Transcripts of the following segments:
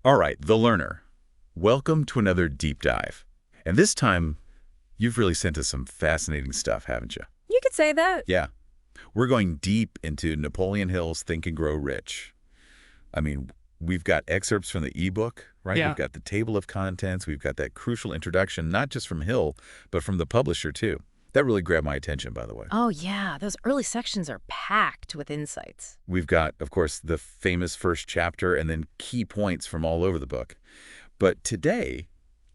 All right, the learner. Welcome to another deep dive. And this time, you've really sent us some fascinating stuff, haven't you? You could say that. Yeah. We're going deep into Napoleon Hill's Think and Grow Rich. I mean, we've got excerpts from the ebook, right? Yeah. We've got the table of contents. We've got that crucial introduction, not just from Hill, but from the publisher, too. That really grabbed my attention, by the way. Oh, yeah. Those early sections are packed with insights. We've got, of course, the famous first chapter and then key points from all over the book. But today,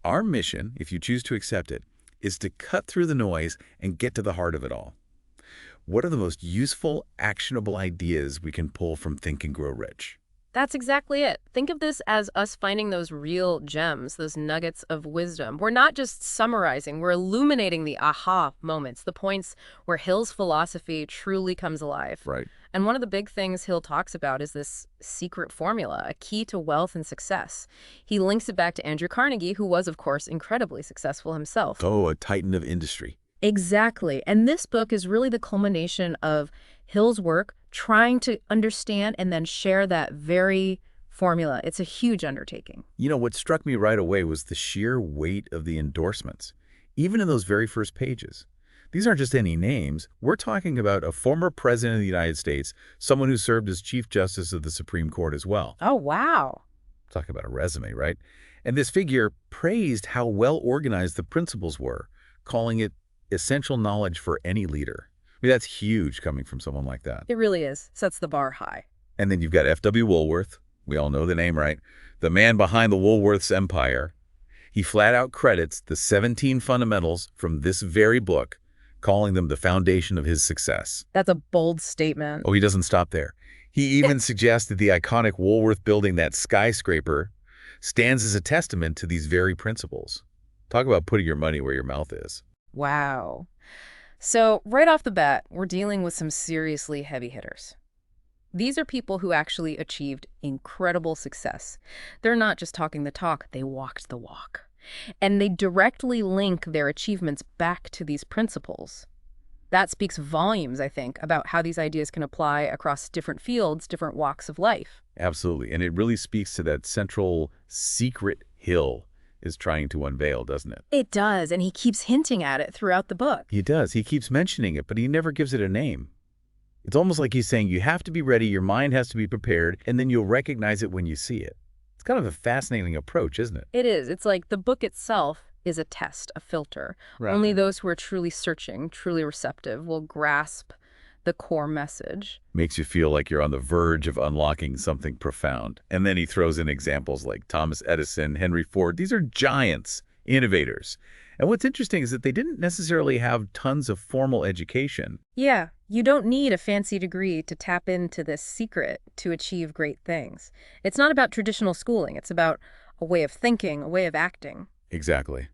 our mission, if you choose to accept it, is to cut through the noise and get to the heart of it all. What are the most useful, actionable ideas we can pull from Think and Grow Rich? That's exactly it. Think of this as us finding those real gems, those nuggets of wisdom. We're not just summarizing, we're illuminating the aha moments, the points where Hill's philosophy truly comes alive. Right. And one of the big things Hill talks about is this secret formula, a key to wealth and success. He links it back to Andrew Carnegie, who was, of course, incredibly successful himself. Oh, a titan of industry. Exactly. And this book is really the culmination of Hill's work trying to understand and then share that very formula. It's a huge undertaking. You know, what struck me right away was the sheer weight of the endorsements, even in those very first pages. These aren't just any names. We're talking about a former president of the United States, someone who served as Chief Justice of the Supreme Court as well. Oh, wow. Talk about a resume, right? And this figure praised how well organized the principles were, calling it essential knowledge for any leader. I mean, that's huge coming from someone like that. It really is. Sets the bar high. And then you've got F.W. Woolworth. We all know the name, right? The man behind the Woolworth's empire. He flat out credits the 17 fundamentals from this very book, calling them the foundation of his success. That's a bold statement. Oh, he doesn't stop there. He even suggested the iconic Woolworth building, that skyscraper, stands as a testament to these very principles. Talk about putting your money where your mouth is. Wow. So right off the bat, we're dealing with some seriously heavy hitters. These are people who actually achieved incredible success. They're not just talking the talk, they walked the walk. And they directly link their achievements back to these principles. That speaks volumes, I think, about how these ideas can apply across different fields, different walks of life. Absolutely. And it really speaks to that central secret Hill is trying to unveil, doesn't it? It does, and he keeps hinting at it throughout the book. He does. He keeps mentioning it, but he never gives it a name. It's almost like he's saying you have to be ready, your mind has to be prepared, and then you'll recognize it when you see it. It's kind of a fascinating approach, isn't it? It is. It's like the book itself is a test, a filter. Right. Only those who are truly searching, truly receptive, will grasp the core message. Makes you feel like you're on the verge of unlocking something profound. And then he throws in examples like Thomas Edison, Henry Ford. These are giants, innovators. And what's interesting is that they didn't necessarily have tons of formal education. Yeah, you don't need a fancy degree to tap into this secret to achieve great things. It's not about traditional schooling. It's about a way of thinking, a way of acting. Exactly.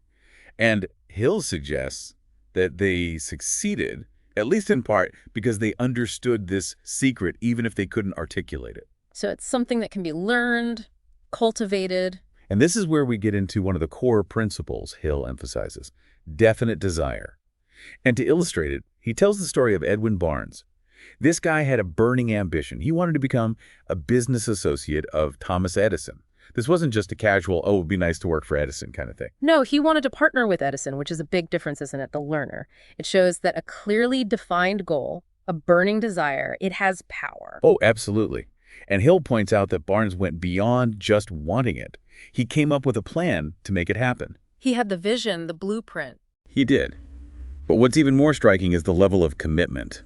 And Hill suggests that they succeeded, at least in part, because they understood this secret even if they couldn't articulate it. So it's something that can be learned, cultivated. And this is where we get into one of the core principles Hill emphasizes, definite desire. And to illustrate it, he tells the story of Edwin Barnes. This guy had a burning ambition. He wanted to become a business associate of Thomas Edison. This wasn't just a casual, oh, it would be nice to work for Edison kind of thing. No, he wanted to partner with Edison, which is a big difference, isn't it? The learner. It shows that a clearly defined goal, a burning desire, it has power. Oh, absolutely. And Hill points out that Barnes went beyond just wanting it. He came up with a plan to make it happen. He had the vision, the blueprint. He did. But what's even more striking is the level of commitment.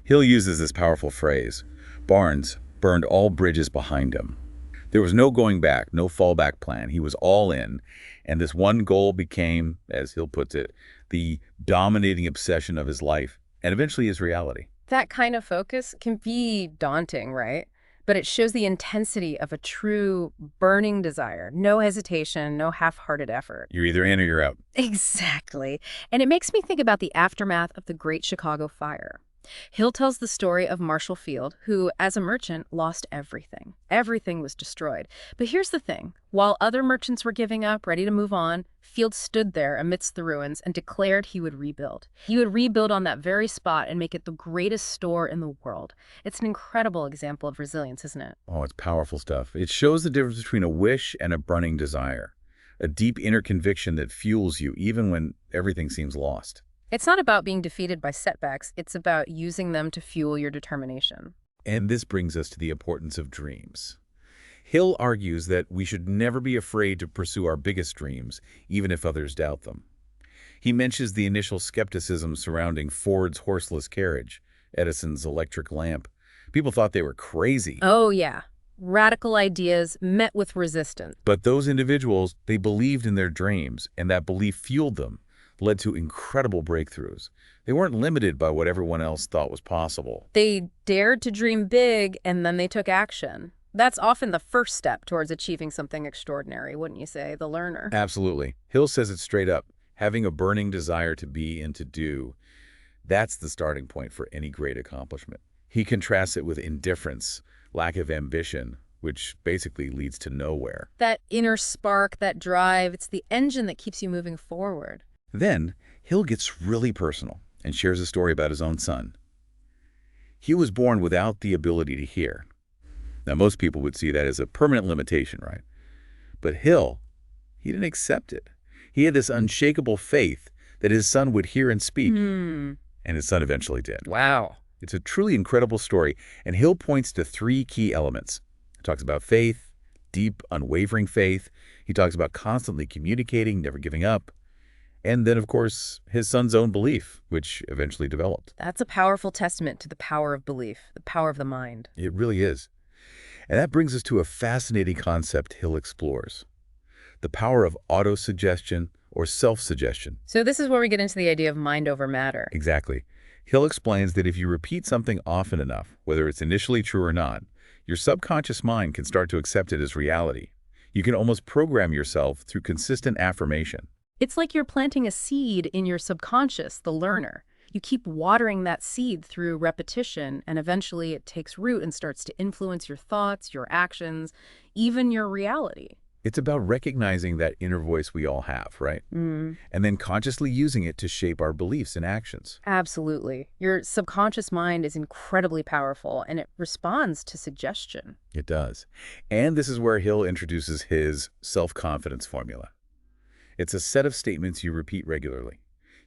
Hill uses this powerful phrase, Barnes burned all bridges behind him. There was no going back, no fallback plan. He was all in. And this one goal became, as Hill puts it, the dominating obsession of his life and eventually his reality. That kind of focus can be daunting, right? But it shows the intensity of a true burning desire. No hesitation, no half-hearted effort. You're either in or you're out. Exactly. And it makes me think about the aftermath of the Great Chicago Fire. Hill tells the story of Marshall Field, who, as a merchant, lost everything. Everything was destroyed. But here's the thing. While other merchants were giving up, ready to move on, Field stood there amidst the ruins and declared he would rebuild. He would rebuild on that very spot and make it the greatest store in the world. It's an incredible example of resilience, isn't it? Oh, it's powerful stuff. It shows the difference between a wish and a burning desire, a deep inner conviction that fuels you even when everything seems lost. It's not about being defeated by setbacks. It's about using them to fuel your determination. And this brings us to the importance of dreams. Hill argues that we should never be afraid to pursue our biggest dreams, even if others doubt them. He mentions the initial skepticism surrounding Ford's horseless carriage, Edison's electric lamp. People thought they were crazy. Oh, yeah. Radical ideas met with resistance. But those individuals, they believed in their dreams, and that belief fueled them, led to incredible breakthroughs. They weren't limited by what everyone else thought was possible. They dared to dream big, and then they took action. That's often the first step towards achieving something extraordinary, wouldn't you say, the learner? Absolutely. Hill says it straight up. Having a burning desire to be and to do, that's the starting point for any great accomplishment. He contrasts it with indifference, lack of ambition, which basically leads to nowhere. That inner spark, that drive, it's the engine that keeps you moving forward. Then, Hill gets really personal and shares a story about his own son. He was born without the ability to hear. Now, most people would see that as a permanent limitation, right? But Hill, he didn't accept it. He had this unshakable faith that his son would hear and speak, and his son eventually did. Wow. It's a truly incredible story, and Hill points to three key elements. He talks about faith, deep, unwavering faith. He talks about constantly communicating, never giving up. And then, of course, his son's own belief, which eventually developed. That's a powerful testament to the power of belief, the power of the mind. It really is. And that brings us to a fascinating concept Hill explores: the power of autosuggestion or self-suggestion. So this is where we get into the idea of mind over matter. Exactly. Hill explains that if you repeat something often enough, whether it's initially true or not, your subconscious mind can start to accept it as reality. You can almost program yourself through consistent affirmation. It's like you're planting a seed in your subconscious, the learner. You keep watering that seed through repetition, and eventually it takes root and starts to influence your thoughts, your actions, even your reality. It's about recognizing that inner voice we all have, right? And then consciously using it to shape our beliefs and actions. Absolutely. Your subconscious mind is incredibly powerful, and it responds to suggestion. It does. And this is where Hill introduces his self-confidence formula. It's a set of statements you repeat regularly.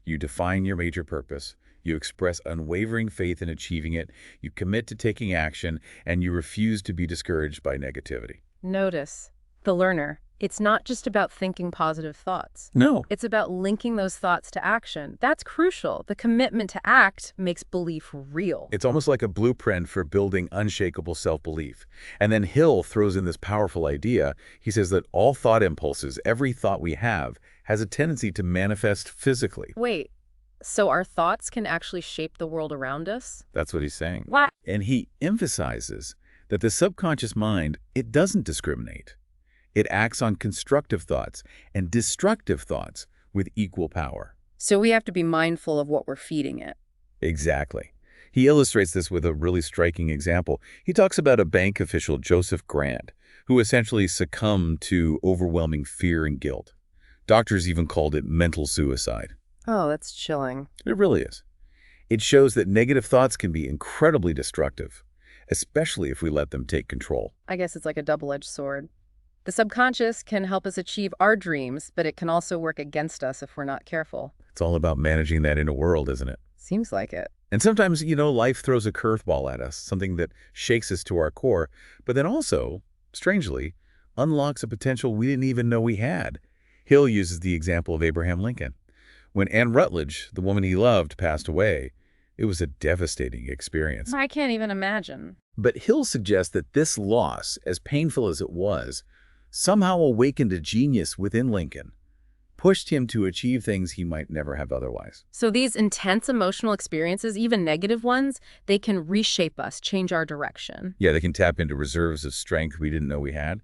You define your major purpose, you express unwavering faith in achieving it, you commit to taking action, and you refuse to be discouraged by negativity. Notice, the learner, it's not just about thinking positive thoughts. No. It's about linking those thoughts to action. That's crucial. The commitment to act makes belief real. It's almost like a blueprint for building unshakable self-belief. And then Hill throws in this powerful idea. He says that all thought impulses, every thought we have, has a tendency to manifest physically. Wait, so our thoughts can actually shape the world around us? That's what he's saying. What? And he emphasizes that the subconscious mind, it doesn't discriminate. It acts on constructive thoughts and destructive thoughts with equal power. So we have to be mindful of what we're feeding it. Exactly. He illustrates this with a really striking example. He talks about a bank official, Joseph Grant, who essentially succumbed to overwhelming fear and guilt. Doctors even called it mental suicide. Oh, that's chilling. It really is. It shows that negative thoughts can be incredibly destructive, especially if we let them take control. I guess it's like a double-edged sword. The subconscious can help us achieve our dreams, but it can also work against us if we're not careful. It's all about managing that inner world, isn't it? Seems like it. And sometimes, life throws a curveball at us, something that shakes us to our core, but then also, strangely, unlocks a potential we didn't even know we had. Hill uses the example of Abraham Lincoln. When Anne Rutledge, the woman he loved, passed away, it was a devastating experience. I can't even imagine. But Hill suggests that this loss, as painful as it was, somehow awakened a genius within Lincoln, pushed him to achieve things he might never have otherwise. So these intense emotional experiences, even negative ones, they can reshape us, change our direction. Yeah, they can tap into reserves of strength we didn't know we had.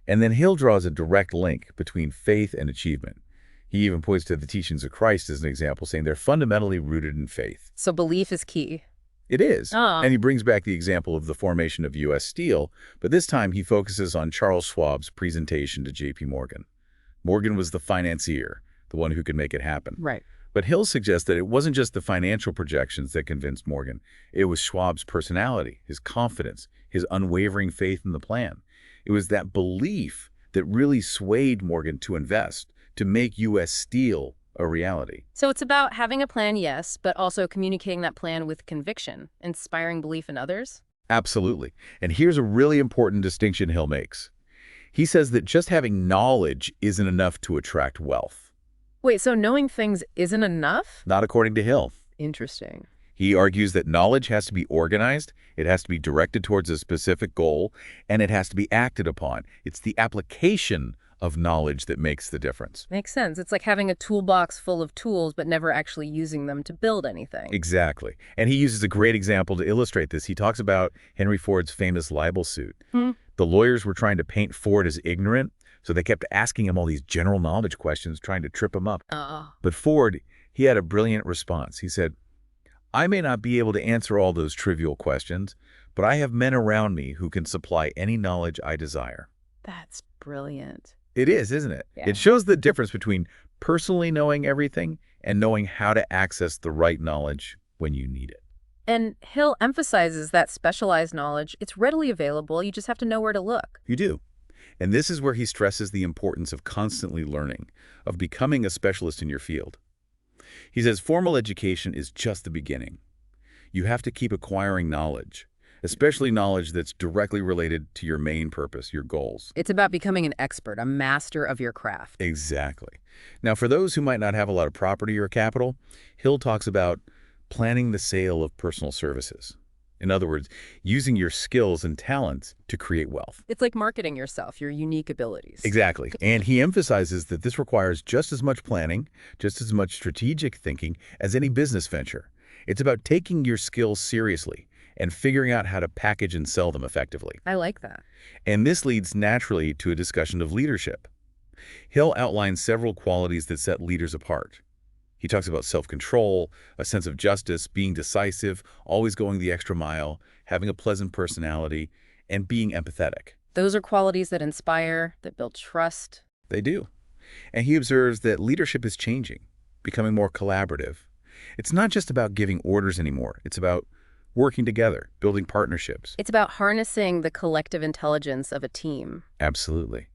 And then Hill draws a direct link between faith and achievement. He even points to the teachings of Christ as an example, saying they're fundamentally rooted in faith. So belief is key. It is. Oh, And he brings back the example of the formation of U.S. Steel, but this time he focuses on Charles Schwab's presentation to J.P. Morgan. Morgan was the financier, the one who could make it happen. right. But Hill suggests that it wasn't just the financial projections that convinced Morgan. It was Schwab's personality, his confidence, his unwavering faith in the plan. It was that belief that really swayed Morgan to invest, to make U.S. Steel a reality. So it's about having a plan, yes, but also communicating that plan with conviction, inspiring belief in others? Absolutely. And here's a really important distinction Hill makes. He says that just having knowledge isn't enough to attract wealth. Wait, so knowing things isn't enough? Not according to Hill. Interesting. He argues that knowledge has to be organized, it has to be directed towards a specific goal, and it has to be acted upon. It's the application of knowledge that makes the difference. Makes sense. It's like having a toolbox full of tools, but never actually using them to build anything. Exactly. And he uses a great example to illustrate this. He talks about Henry Ford's famous libel suit. The lawyers were trying to paint Ford as ignorant, so they kept asking him all these general knowledge questions, trying to trip him up. Oh. But Ford, he had a brilliant response. He said, I may not be able to answer all those trivial questions, but I have men around me who can supply any knowledge I desire. That's brilliant. It is, isn't it? Yeah. It shows the difference between personally knowing everything and knowing how to access the right knowledge when you need it. And Hill emphasizes that specialized knowledge, it's readily available, you just have to know where to look. You do. And this is where he stresses the importance of constantly learning, of becoming a specialist in your field. He says formal education is just the beginning. You have to keep acquiring knowledge, especially knowledge that's directly related to your main purpose, your goals. It's about becoming an expert, a master of your craft. Exactly. Now, for those who might not have a lot of property or capital, Hill talks about planning the sale of personal services. In other words, using your skills and talents to create wealth. It's like marketing yourself, your unique abilities. Exactly. And he emphasizes that this requires just as much planning, just as much strategic thinking as any business venture. It's about taking your skills seriously and figuring out how to package and sell them effectively. I like that. And this leads naturally to a discussion of leadership. Hill outlines several qualities that set leaders apart. He talks about self-control, a sense of justice, being decisive, always going the extra mile, having a pleasant personality, and being empathetic. Those are qualities that inspire, that build trust. They do. And he observes that leadership is changing, becoming more collaborative. It's not just about giving orders anymore. It's about working together, building partnerships. It's about harnessing the collective intelligence of a team. Absolutely.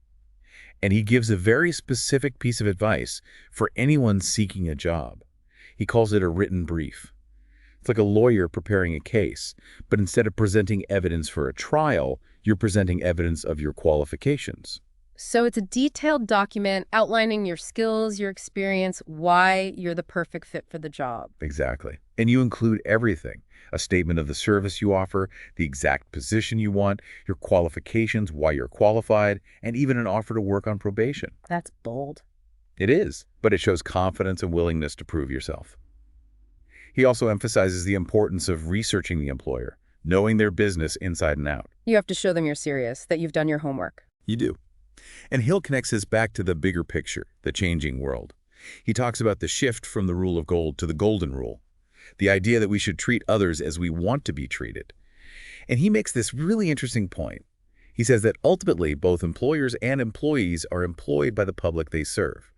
And he gives a very specific piece of advice for anyone seeking a job. He calls it a written brief. It's like a lawyer preparing a case, but instead of presenting evidence for a trial, you're presenting evidence of your qualifications. So it's a detailed document outlining your skills, your experience, why you're the perfect fit for the job. Exactly. And you include everything. A statement of the service you offer, the exact position you want, your qualifications, why you're qualified, and even an offer to work on probation. That's bold. It is, but it shows confidence and willingness to prove yourself. He also emphasizes the importance of researching the employer, knowing their business inside and out. You have to show them you're serious, that you've done your homework. You do. And Hill connects this back to the bigger picture, the changing world. He talks about the shift from the rule of gold to the golden rule, the idea that we should treat others as we want to be treated. And he makes this really interesting point. He says that ultimately both employers and employees are employed by the public they serve.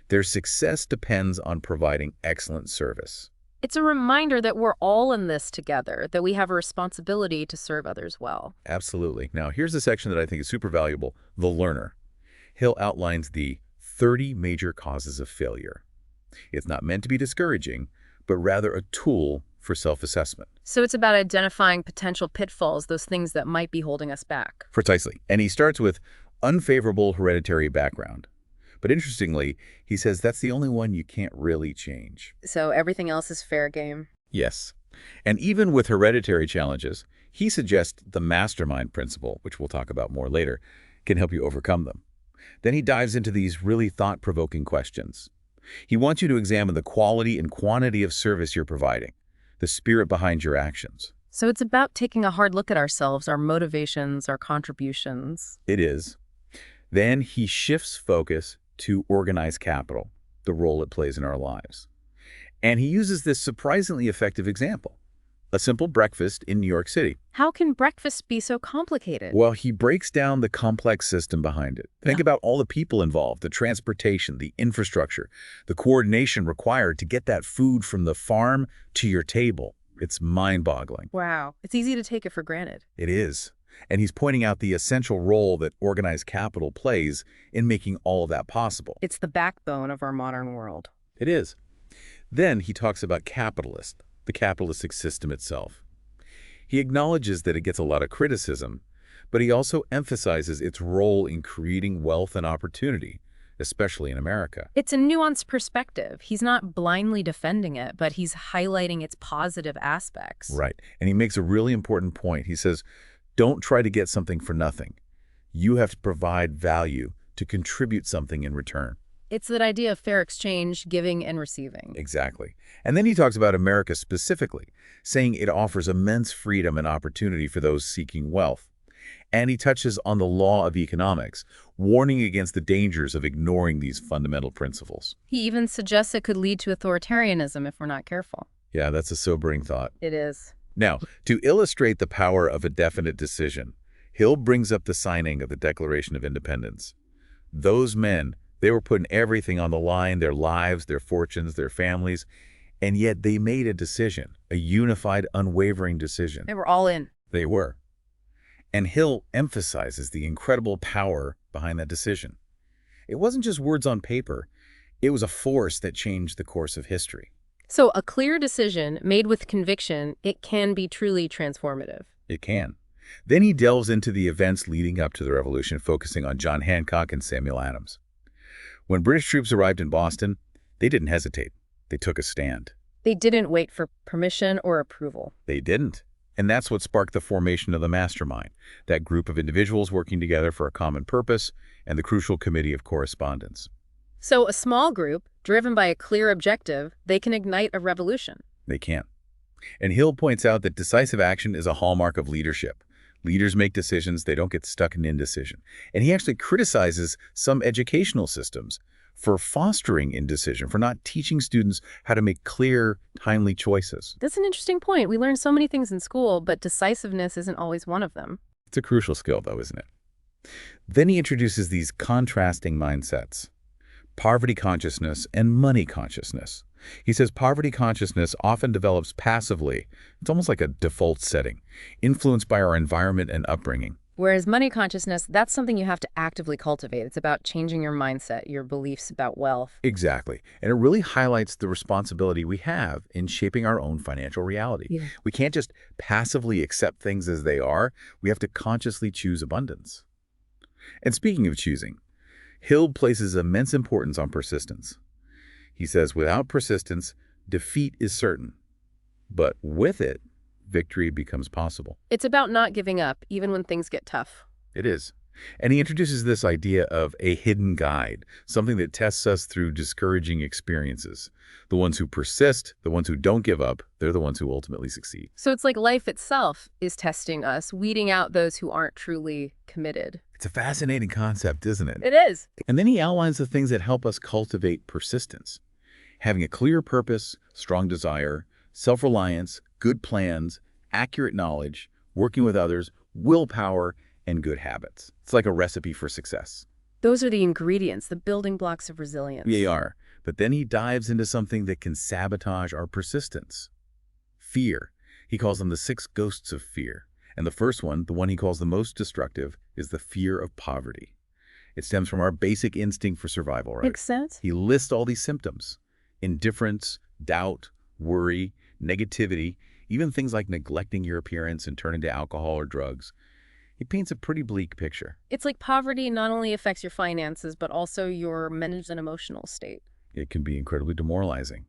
Their success depends on providing excellent service. It's a reminder that we're all in this together, that we have a responsibility to serve others well. Absolutely. Now, here's a section that I think is super valuable, the learner. Hill outlines the 30 major causes of failure. It's not meant to be discouraging, but rather a tool for self-assessment. So it's about identifying potential pitfalls, those things that might be holding us back. Precisely. And he starts with unfavorable hereditary background. But interestingly, he says that's the only one you can't really change. So everything else is fair game? Yes. And even with hereditary challenges, he suggests the mastermind principle, which we'll talk about more later, can help you overcome them. Then he dives into these really thought-provoking questions. He wants you to examine the quality and quantity of service you're providing, the spirit behind your actions. So it's about taking a hard look at ourselves, our motivations, our contributions. It is. Then he shifts focus to organized capital, the role it plays in our lives. And he uses this surprisingly effective example, a simple breakfast in New York City. How can breakfast be so complicated? Well, he breaks down the complex system behind it. Think about all the people involved, the transportation, the infrastructure, the coordination required to get that food from the farm to your table. It's mind-boggling. Wow. It's easy to take it for granted. It is. And he's pointing out the essential role that organized capital plays in making all of that possible. It's the backbone of our modern world. It is. Then he talks about the capitalistic system itself. He acknowledges that it gets a lot of criticism, but he also emphasizes its role in creating wealth and opportunity, especially in America. It's a nuanced perspective. He's not blindly defending it, but he's highlighting its positive aspects. Right. And he makes a really important point. He says, don't try to get something for nothing. You have to provide value to contribute something in return. It's that idea of fair exchange, giving and receiving. Exactly. And then he talks about America specifically, saying it offers immense freedom and opportunity for those seeking wealth. And he touches on the law of economics, warning against the dangers of ignoring these fundamental principles. He even suggests it could lead to authoritarianism if we're not careful. Yeah, that's a sobering thought. It is. Now, to illustrate the power of a definite decision, Hill brings up the signing of the Declaration of Independence. Those men, they were putting everything on the line, their lives, their fortunes, their families, and yet they made a decision, a unified, unwavering decision. They were all in. They were. And Hill emphasizes the incredible power behind that decision. It wasn't just words on paper. It was a force that changed the course of history. So a clear decision made with conviction, it can be truly transformative. It can. Then he delves into the events leading up to the revolution, focusing on John Hancock and Samuel Adams. When British troops arrived in Boston, they didn't hesitate. They took a stand. They didn't wait for permission or approval. They didn't. And that's what sparked the formation of the Mastermind, that group of individuals working together for a common purpose, and the crucial committee of correspondence. So a small group, driven by a clear objective, they can ignite a revolution. They can. And Hill points out that decisive action is a hallmark of leadership. Leaders make decisions, they don't get stuck in indecision. And he actually criticizes some educational systems for fostering indecision, for not teaching students how to make clear, timely choices. That's an interesting point. We learn so many things in school, but decisiveness isn't always one of them. It's a crucial skill, though, isn't it? Then he introduces these contrasting mindsets: poverty consciousness and money consciousness. He says poverty consciousness often develops passively. It's almost like a default setting, influenced by our environment and upbringing. Whereas money consciousness, that's something you have to actively cultivate. It's about changing your mindset, your beliefs about wealth. Exactly. And it really highlights the responsibility we have in shaping our own financial reality. Yeah. We can't just passively accept things as they are. We have to consciously choose abundance. And speaking of choosing, Hill places immense importance on persistence. He says, without persistence, defeat is certain. But with it, victory becomes possible. It's about not giving up, even when things get tough. It is. And he introduces this idea of a hidden guide, something that tests us through discouraging experiences. The ones who persist, the ones who don't give up, they're the ones who ultimately succeed. So it's like life itself is testing us, weeding out those who aren't truly committed. It's a fascinating concept, isn't it? It is. And then he outlines the things that help us cultivate persistence. Having a clear purpose, strong desire, self-reliance, good plans, accurate knowledge, working with others, willpower, and good habits. It's like a recipe for success. Those are the ingredients, the building blocks of resilience. They are. But then he dives into something that can sabotage our persistence. Fear. He calls them the 6 ghosts of fear. And the first one, the one he calls the most destructive, is the fear of poverty. It stems from our basic instinct for survival, right? Makes sense. He lists all these symptoms: indifference, doubt, worry, negativity, even things like neglecting your appearance and turning to alcohol or drugs. He paints a pretty bleak picture. It's like poverty not only affects your finances, but also your mental and emotional state. It can be incredibly demoralizing.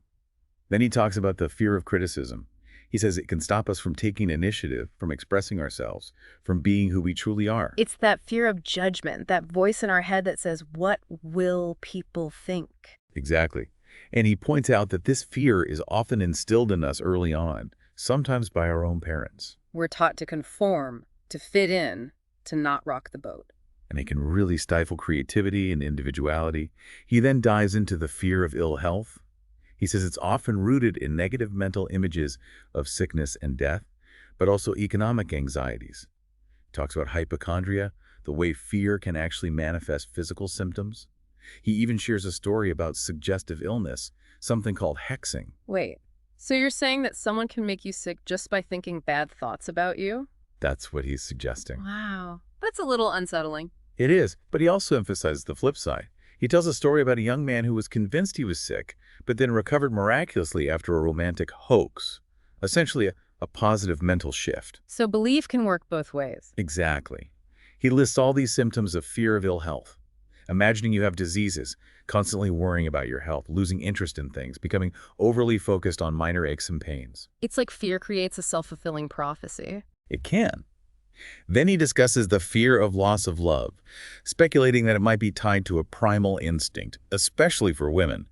Then he talks about the fear of criticism. He says it can stop us from taking initiative, from expressing ourselves, from being who we truly are. It's that fear of judgment, that voice in our head that says, what will people think? Exactly. And he points out that this fear is often instilled in us early on, sometimes by our own parents. We're taught to conform, to fit in, to not rock the boat. And it can really stifle creativity and individuality. He then dives into the fear of ill health. He says it's often rooted in negative mental images of sickness and death, but also economic anxieties. He talks about hypochondria, the way fear can actually manifest physical symptoms. He even shares a story about suggestive illness, something called hexing. Wait, so you're saying that someone can make you sick just by thinking bad thoughts about you? That's what he's suggesting. Wow, that's a little unsettling. It is, but he also emphasizes the flip side. He tells a story about a young man who was convinced he was sick, but then recovered miraculously after a romantic hoax. Essentially, a positive mental shift. So belief can work both ways. Exactly. He lists all these symptoms of fear of ill health. Imagining you have diseases, constantly worrying about your health, losing interest in things, becoming overly focused on minor aches and pains. It's like fear creates a self-fulfilling prophecy. It can. Then he discusses the fear of loss of love, speculating that it might be tied to a primal instinct, especially for women.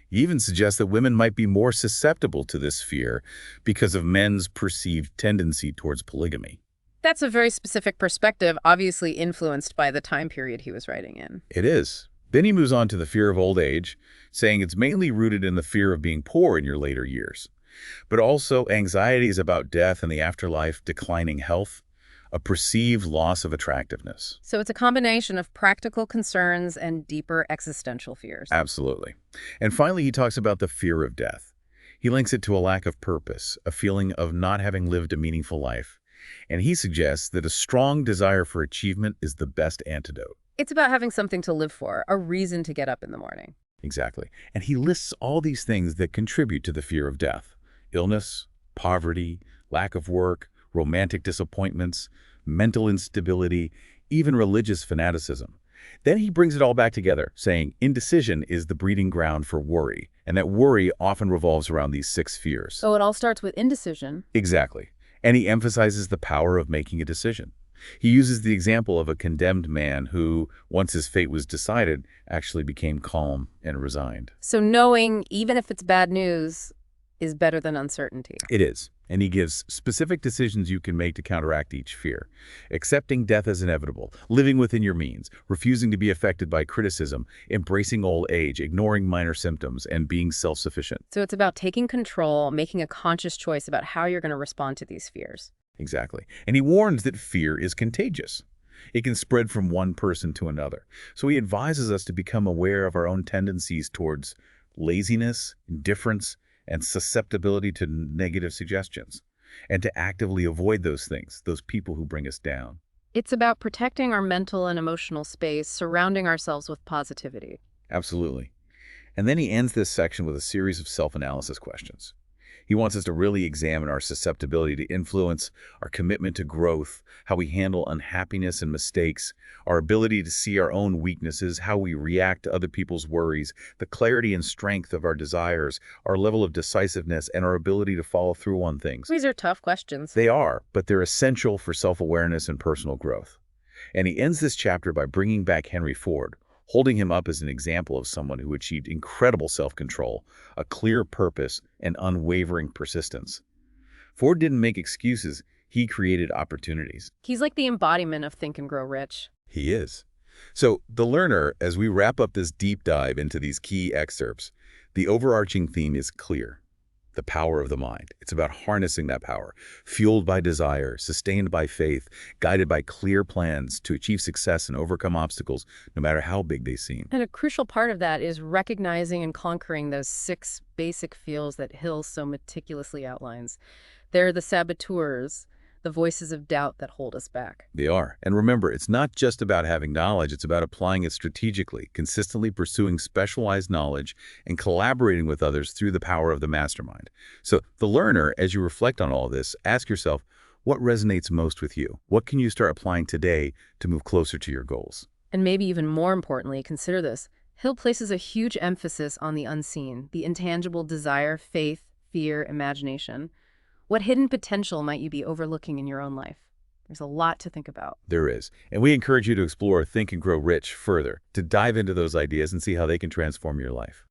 He even suggests that women might be more susceptible to this fear because of men's perceived tendency towards polygamy. That's a very specific perspective, obviously influenced by the time period he was writing in. It is. Then he moves on to the fear of old age, saying it's mainly rooted in the fear of being poor in your later years, but also anxieties about death and the afterlife, declining health, a perceived loss of attractiveness. So it's a combination of practical concerns and deeper existential fears. Absolutely. And finally, he talks about the fear of death. He links it to a lack of purpose, a feeling of not having lived a meaningful life. And he suggests that a strong desire for achievement is the best antidote. It's about having something to live for, a reason to get up in the morning. Exactly. And he lists all these things that contribute to the fear of death: illness, poverty, lack of work, romantic disappointments, mental instability, even religious fanaticism. Then he brings it all back together, saying indecision is the breeding ground for worry, and that worry often revolves around these 6 fears. So it all starts with indecision. Exactly. And he emphasizes the power of making a decision. He uses the example of a condemned man who, once his fate was decided, actually became calm and resigned. So knowing, even if it's bad news, is better than uncertainty. It is. And he gives specific decisions you can make to counteract each fear. Accepting death as inevitable, living within your means, refusing to be affected by criticism, embracing old age, ignoring minor symptoms, and being self-sufficient. So it's about taking control, making a conscious choice about how you're going to respond to these fears. Exactly. And he warns that fear is contagious. It can spread from one person to another. So he advises us to become aware of our own tendencies towards laziness, indifference, and susceptibility to negative suggestions, and to actively avoid those things, those people who bring us down. It's about protecting our mental and emotional space, surrounding ourselves with positivity. Absolutely. And then he ends this section with a series of self-analysis questions. He wants us to really examine our susceptibility to influence, our commitment to growth, how we handle unhappiness and mistakes, our ability to see our own weaknesses, how we react to other people's worries, the clarity and strength of our desires, our level of decisiveness, and our ability to follow through on things. These are tough questions. They are, but they're essential for self-awareness and personal growth. And he ends this chapter by bringing back Henry Ford, holding him up as an example of someone who achieved incredible self-control, a clear purpose, and unwavering persistence. Ford didn't make excuses, he created opportunities. He's like the embodiment of Think and Grow Rich. He is. So, the learner, as we wrap up this deep dive into these key excerpts, the overarching theme is clear: the power of the mind. It's about harnessing that power, fueled by desire, sustained by faith, guided by clear plans to achieve success and overcome obstacles, no matter how big they seem. And a crucial part of that is recognizing and conquering those 6 basic feels that Hill so meticulously outlines. They're the saboteurs, the voices of doubt that hold us back. They are. And remember, it's not just about having knowledge, it's about applying it strategically, consistently pursuing specialized knowledge, and collaborating with others through the power of the mastermind. So, the learner, as you reflect on all this, ask yourself, what resonates most with you? What can you start applying today to move closer to your goals? And maybe even more importantly, consider this. Hill places a huge emphasis on the unseen, the intangible desire, faith, fear, imagination. What hidden potential might you be overlooking in your own life? There's a lot to think about. There is. And we encourage you to explore Think and Grow Rich further, to dive into those ideas and see how they can transform your life.